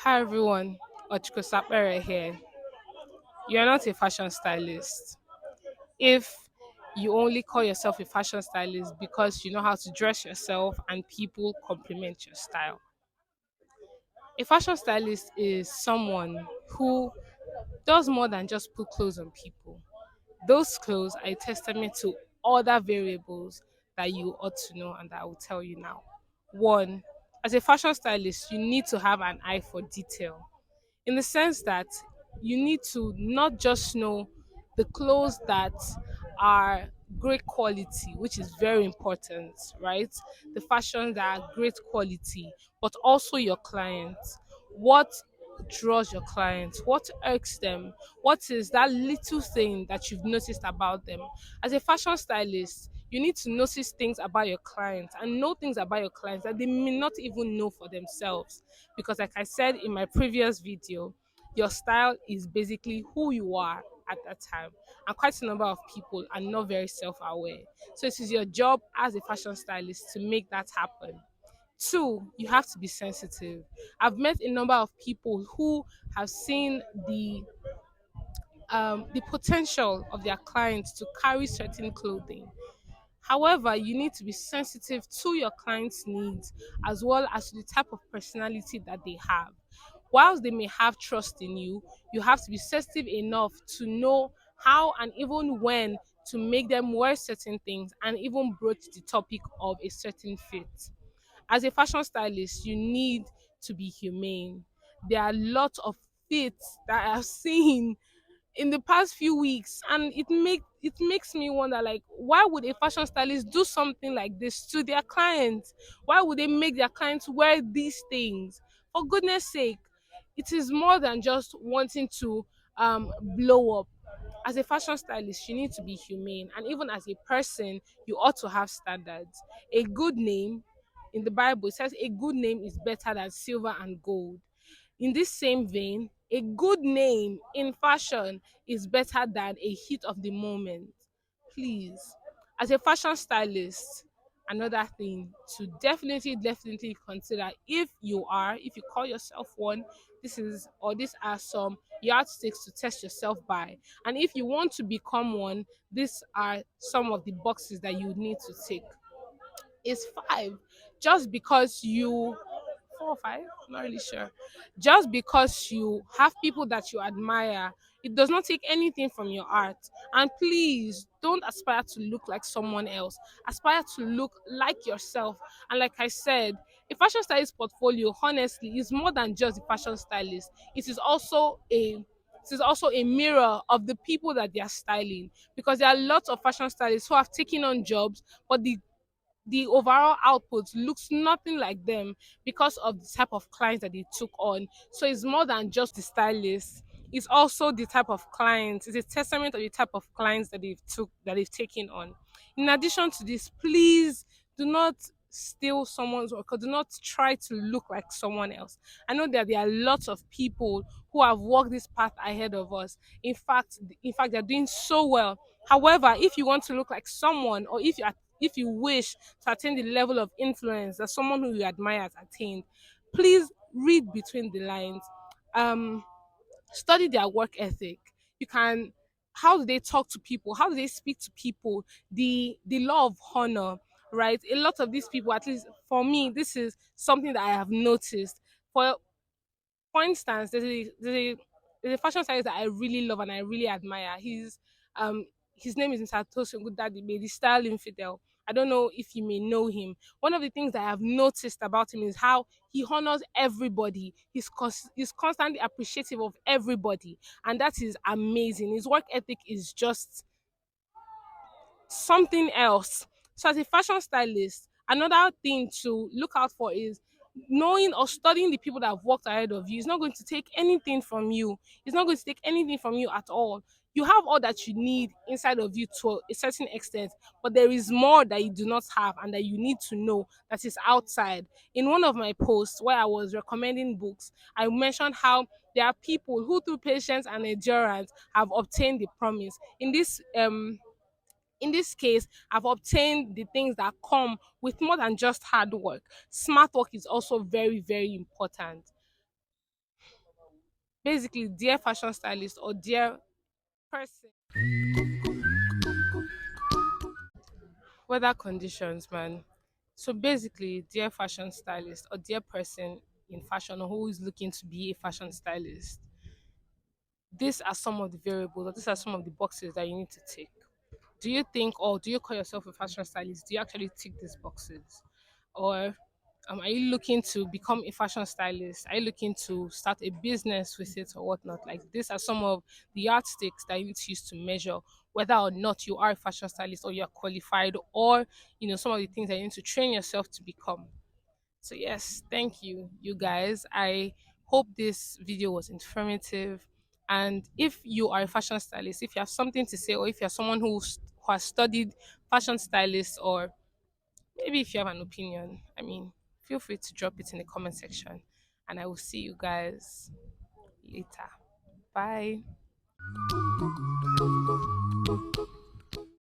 Hi everyone, Ochiko Sapere here. You're not a fashion stylist. If you only call yourself a fashion stylist because you know how to dress yourself and people compliment your style. A fashion stylist is someone who does more than just put clothes on people. Those clothes are a testament to other variables that you ought to know and that I will tell you now. One, as a fashion stylist, you need to have an eye for detail in the sense that you need to not just know the clothes that are great quality, which is very important, right? The fashions that are great quality, but also your clients. What draws your clients? What irks them? What is that little thing that you've noticed about them? As a fashion stylist, you need to notice things about your clients and know things about your clients that they may not even know for themselves. Because, like I said in my previous video, your style is basically who you are at that time. And quite a number of people are not very self aware. So, it is your job as a fashion stylist to make that happen. Two, you have to be sensitive. I've met a number of people who have seen the potential of their clients to carry certain clothing. However, you need to be sensitive to your client's needs as well as to the type of personality that they have. Whilst they may have trust in you, you have to be sensitive enough to know how and even when to make them wear certain things and even broach the topic of a certain fit. As a fashion stylist, you need to be humane. There are lots of fits that I've seen in the past few weeks, and it makes me wonder, like, why would a fashion stylist do something like this to their clients? Why would they make their clients wear these things? For goodness sake, it is more than just wanting to blow up. As a fashion stylist, you need to be humane, and even as a person, you ought to have standards. A good name, in the Bible, it says a good name is better than silver and gold. In this same vein, a good name in fashion is better than a hit of the moment. Please, as a fashion stylist, another thing to definitely consider, if you call yourself one, these are some yardsticks to test yourself by. And if you want to become one, these are some of the boxes that you need to tick. Is five. Just because you 4 or 5, not really sure. Just because you have people that you admire, it does not take anything from your art. And please don't aspire to look like someone else. Aspire to look like yourself. And like I said, a fashion stylist portfolio, honestly, is more than just a fashion stylist. It is also a mirror of the people that they are styling, because there are lots of fashion stylists who have taken on jobs, but the overall output looks nothing like them because of the type of clients that they took on. So it's more than just the stylist. It's also the type of clients. It's a testament of the type of clients that they've taken on. In addition to this, please do not steal someone's work, or do not try to look like someone else. I know that there are lots of people who have walked this path ahead of us. In fact, they're doing so well. However, if you want to look like someone, or if you wish to attain the level of influence that someone who you admire has attained, please read between the lines. Um, Study their work ethic. You can How do they talk to people? How do they speak to people? The law of honor, right? A lot of these people, at least for me, this is something that I have noticed. For instance, there's a fashion stylist that I really love and I really admire. His name is Mr. Tosin Goodadibe, the style infidel. I don't know if you may know him. One of the things that I have noticed about him is how he honors everybody. He's constantly appreciative of everybody, and that is amazing. His work ethic is just something else. So, as a fashion stylist, another thing to look out for is knowing or studying the people that have worked ahead of you. It's not going to take anything from you. It's not going to take anything from you at all. You have all that you need inside of you to a certain extent, but there is more that you do not have and that you need to know that is outside. In one of my posts where I was recommending books, I mentioned how there are people who, through patience and endurance, have obtained the promise. In this case, I've obtained the things that come with more than just hard work. Smart work is also very, very important. Basically, dear fashion stylist or dear person. Weather conditions, man. So basically, dear fashion stylist or dear person in fashion who is looking to be a fashion stylist, these are some of the variables, or these are some of the boxes that you need to tick. Do you think, or do you call yourself a fashion stylist? Do you actually tick these boxes? Or are you looking to become a fashion stylist? Are you looking to start a business with it or whatnot? Like, these are some of the yardsticks that you need to use to measure whether or not you are a fashion stylist or you're qualified, or some of the things that you need to train yourself to become. So yes, thank you, you guys. I hope this video was informative. And if you are a fashion stylist, if you have something to say, or if you're someone who has studied fashion stylist, or maybe if you have an opinion, I mean, feel free to drop it in the comment section. And I will see you guys later. Bye.